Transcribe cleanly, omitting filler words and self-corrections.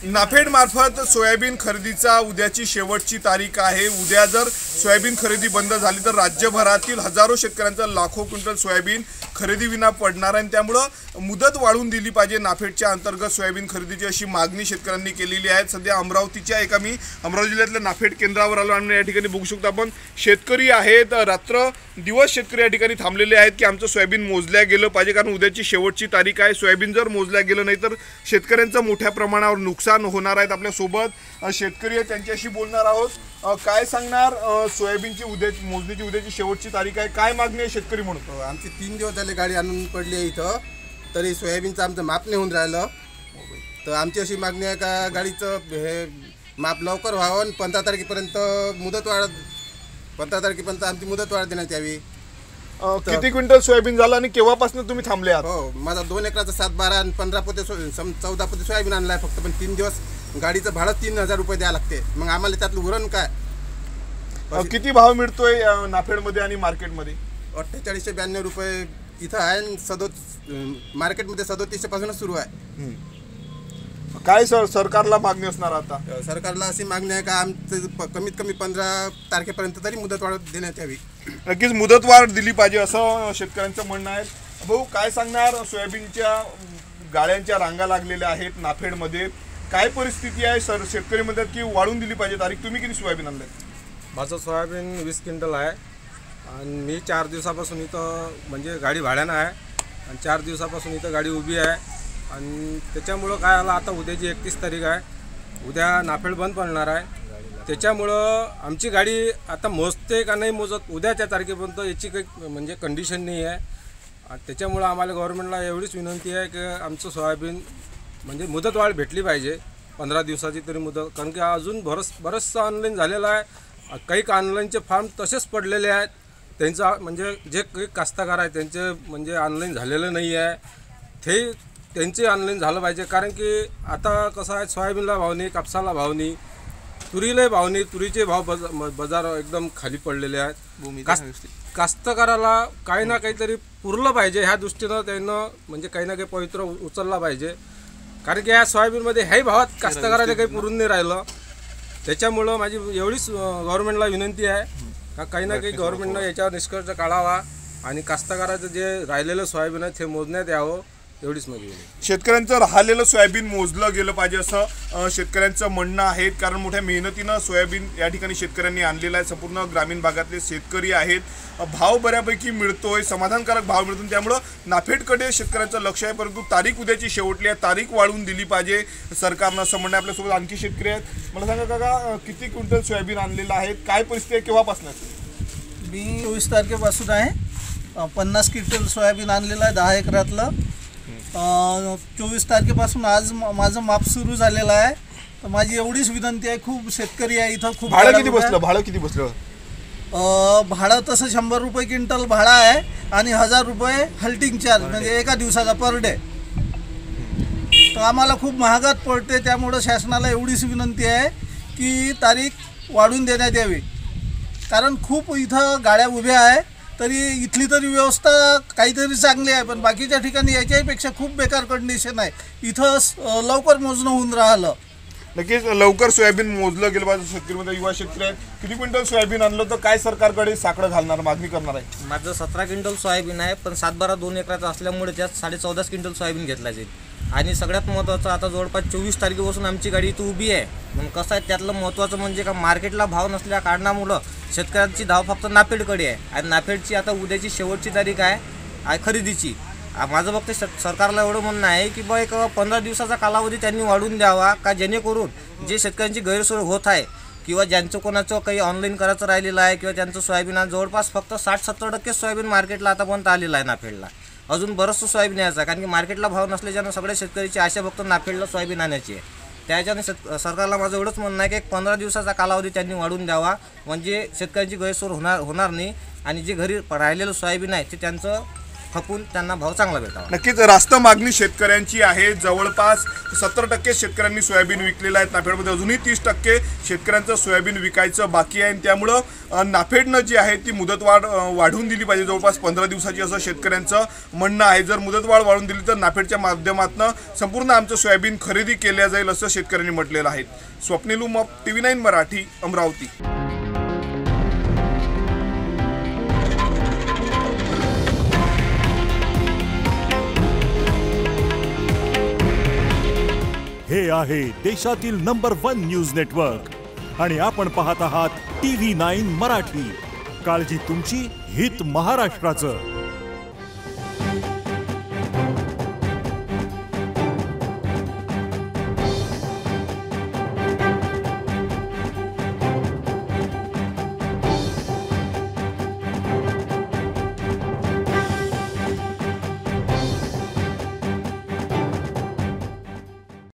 नाफेड मार्फत सोयाबीन खरेदीचा उद्याची शेवटची तारीख आहे। उद्या जर सोयाबीन खरेदी बंद झाली तर राज्यभरातील हजारो शेतकऱ्यांचा लाखो क्विंटल सोयाबीन खरेदी विना पडणार आहे। त्यामुळे मुदत वाढवून दिली पाहिजे नाफेडच्या अंतर्गत सोयाबीन खरेदीची अशी मागणी शेतकऱ्यांनी केलेली आहे। सध्या अमरावतीच्या मी अमरावती जिल्ह्यातल्या नाफेड केंद्रावर आलो आणि या ठिकाणी बघू शकतो आपण शेतकरी आहेत, रात्र दिवस शेतकरी या ठिकाणी थांबलेले आहेत की आमचं सोयाबीन मोजल्या गेलं पाहिजे, कारण उद्याची शेवटची तारीख आहे। सोयाबीन जर मोजल्या गेलं नाही तर शेतकऱ्यांचं मोठ्या प्रमाणावर नुकसान होणार आहे। आपल्या सोबत शेतकरी आहेत, त्यांच्याशी बोलणार आहोत। काय सांगणार, सोयाबीनची मोजणीची उद्याची शेवटची तारीख आहे, काय मागणी आहे शेतकरी म्हणून? आमची 3 दिवस झाले गाडी आणून पडली आहे इथं, तरी सोयाबीनचं आमचं माप नाही होऊन राहिलं। तर आमची अशी मागणी आहे का गाडीचं हे माप लवकर व्हावं आणि 15 तारखेपर्यंत आमची मुदत वाढ देण्यात यावी। किती क्विंटल सोयाबीन झालं आणि केव्हापासून तुम्ही थांबले आहात? हो, माझा 2 एकराचा 7, 12 आणि 15 पोते 14 पोते सोयाबीन आणला आहे फक्त, पण 3 दिवस गाडीचं भाडं 3000 रुपये द्यावं लागते। मग आम्हाला त्यातलं उरण काय? किती भाव मिळतोय नाफेडमध्ये आणि मार्केटमध्ये? 4892 रुपये इथं आहे आणि मार्केटमध्ये 3700 पासूनच सुरू आहे। काय सरकारला मागणी असणार आता? सरकारला अशी मागणी आहे का आमचं कमीत कमी 15 तारखेपर्यंत तरी मुदत वाढ देण्यात यावी। नक्कीच मुदत वाढ दिली पाहिजे असं शेतकऱ्यांचं म्हणणं आहे। भाऊ, काय सांगणार, सोयाबीनच्या गाड्यांच्या रांगा लागलेल्या आहेत नाफेडमध्ये, काय परिस्थिती आहे? शेतकरी म्हणतात की वाढून दिली पाहिजे तारीख। तुम्ही किती सोयाबीन आणलंय? माझं सोयाबीन 20 क्विंटल आहे आणि मी 4 दिवसापासून इथं म्हणजे गाडी भाड्यानं आहे आणि 4 दिवसापासून इथं गाडी उभी आहे। आणि त्याच्यामुळं काय आलं, आता उद्याची 31 तारीख आहे, उद्या नाफेड बंद पडणार आहे। त्याच्यामुळं आमची गाडी आता मोजते का नाही मोजत उद्याच्या तारखेपर्यंत याची काही म्हणजे कंडिशन नाही आहे। त्याच्यामुळं आम्हाला गव्हर्नमेंटला एवढीच विनंती आहे की आमचं सोयाबीन म्हणजे मुदतवाढ भेटली पाहिजे, 15 दिवसाची तरी मुदत, कारण की अजून बरंचसं ऑनलाईन झालेलं आहे। काही ऑनलाईनचे फॉर्म तसेच पडलेले आहेत, त्यांचा म्हणजे जे काही कास्तकार आहे त्यांचे म्हणजे ऑनलाईन झालेलं नाही आहे, ते त्यांचे ऑनलाईन झालं पाहिजे। कारण की आता कसं आहे, सोयाबीनला भाव नाही, कापसाला भाव नाही, तुरीला भाव नाही, तुरीचे भाव बाजार एकदम खाली पडलेले आहेत। कास्तकाराला काही ना काहीतरी पुरलं पाहिजे, ह्या दृष्टीनं त्यांना म्हणजे काही ना काही पवित्र उचलला पाहिजे, कारण की या सोयाबीनमध्ये ह्याही भावात कास्तकाराला काही पुरून नाही राहिलं। त्याच्यामुळं माझी एवढीच गव्हर्नमेंटला विनंती आहे का काही ना काही गव्हर्नमेंटनं याच्यावर निष्कर्ष काढावा आणि कास्तकाराचं जे राहिलेलं सोयाबीन आहे ते मोजण्यात यावं, एवढीच माझी विनंती। शेतकऱ्यांचं राहिलेलं सोयाबीन मोजलं गेलं पाहिजे असं शेतकऱ्यांचं म्हणणं आहे, कारण मोठ्या मेहनतीनं सोयाबीन या ठिकाणी शेतकऱ्यांनी आणलेलं आहे। संपूर्ण ग्रामीण भागातले शेतकरी आहेत, भाव बऱ्यापैकी मिळतोय, समाधानकारक भाव मिळतो, त्यामुळं नाफेडकडे शेतकऱ्यांचं लक्ष आहे। परंतु तारीख उद्याची शेवटली आहे, तारीख वाढवून दिली पाहिजे सरकारनं असं म्हणणं आहे। आपल्यासोबत आणखी शेतकरी आहेत, मला सांगा काका, किती क्विंटल सोयाबीन आणलेलं आहे, काय परिस्थिती आहे, केव्हापासून? मी 24 तारखेपासून आहे, 50 क्विंटल सोयाबीन आणलेलं आहे 10 एकरातलं। 24 तारखेपासून आज माझं माप सुरू झालेलं आहे। तर माझी एवढीच विनंती आहे, खूप शेतकरी आहे इथं, खूप भाडं किती बसलं? भाडं तसं 100 रुपये क्विंटल भाडं आहे आणि 1000 रुपये हल्टिंग चार्ज, म्हणजे एका दिवसाचा पर डे। तर आम्हाला खूप महागात पडते, त्यामुळं शासनाला एवढीच विनंती आहे की तारीख वाढून देण्यात यावी, कारण खूप इथं गाड्या उभ्या आहे। तरी इथली तरी व्यवस्था काहीतरी चांगली आहे, पण बाकीच्या ठिकाणी याच्यापेक्षा खूप बेकार कंडिशन आहे। इथं लवकर मोजणं होऊन राहिलं। नक्कीच लवकर सोयाबीन मोजलं गेलं पाहिजे। शेतकरीमध्ये युवा शेतकरी आहेत, किती क्विंटल सोयाबीन आणलं तर काय सरकारकडे साकडं घालणार, मागणी करणार आहे? माझं 17 क्विंटल सोयाबीन आहे, पण 7-12 2 एकराचं असल्यामुळे त्यात 14.5 क्विंटल सोयाबीन घेतला जाईल। आणि सगळ्यात महत्त्वाचं, आता जवळपास 24 तारखेपासून आमची गाडी इथं उभी आहे। मग कसं आहे, त्यातलं महत्त्वाचं म्हणजे का मार्केटला भाव नसल्या कारणामुळं शेतकऱ्यांची धाव फक्त नाफेडकडे आहे आणि नाफेडची आता उद्याची शेवटची तारीख आहे खरेदीची। माझं फक्त सरकारला एवढं म्हणणं आहे की बा एक 15 दिवसाचा कालावधी त्यांनी वाढवून द्यावा, का जेणेकरून जे शेतकऱ्यांची गैरसोय होत आहे किंवा ज्यांचं कोणाचं काही ऑनलाईन करायचं राहिलेलं आहे किंवा त्यांचं सोयाबीन जवळपास फक्त 60-70% सोयाबीन मार्केटला आतापर्यंत आलेलं आहे नाफेडला। अजून बरंचसं सोयाबीन यायचं आहे, कारण की मार्केटला भाव नसल्याच्यानं सगळ्या शेतकऱ्याची आशा फक्त नाफेडला सोयाबीन आणायची आहे। त्याच्याने सरकारला माझं एवढंच म्हणणं आहे की एक 15 दिवसाचा कालावधी त्यांनी वाढवून द्यावा, म्हणजे शेतकऱ्यांची गैरसोय होणार नाही आणि जे घरी राहिलेलं सोयाबीन आहे ते त्यांचं खपून त्यांना भाव चांगला भेटावा. नक्कीच रास्त मागणी शेतकऱ्यांची आहे. जवळपास 70% शेतकऱ्यांनी सोयाबीन विकलेलं आहे. नाफेडमध्ये अजूनही 30% शेतकऱ्यांचं सोयाबीन विकायचं बाकी आहे. त्यामुळं नाफेडनं जी आहे ती मुदतवाढ वाढवून दिली पाहिजे, जवळपास 15 दिवसाची, असं शेतकऱ्यांचं म्हणणं आहे. जर मुदतवाढ वाढवून दिली तर नाफेडच्या माध्यमातून संपूर्ण आमचं सोयाबीन खरेदी केल्या जाईल, असं शेतकऱ्यांनी म्हटलेलं आहे. स्वप्नील उमप, TV9 मराठी, अमरावती. हे आहे देशातील नंबर 1 न्यूज नेटवर्क आणि आपण पाहत आहात TV9 मराठी. काळजी तुमची, हित महाराष्ट्राचं.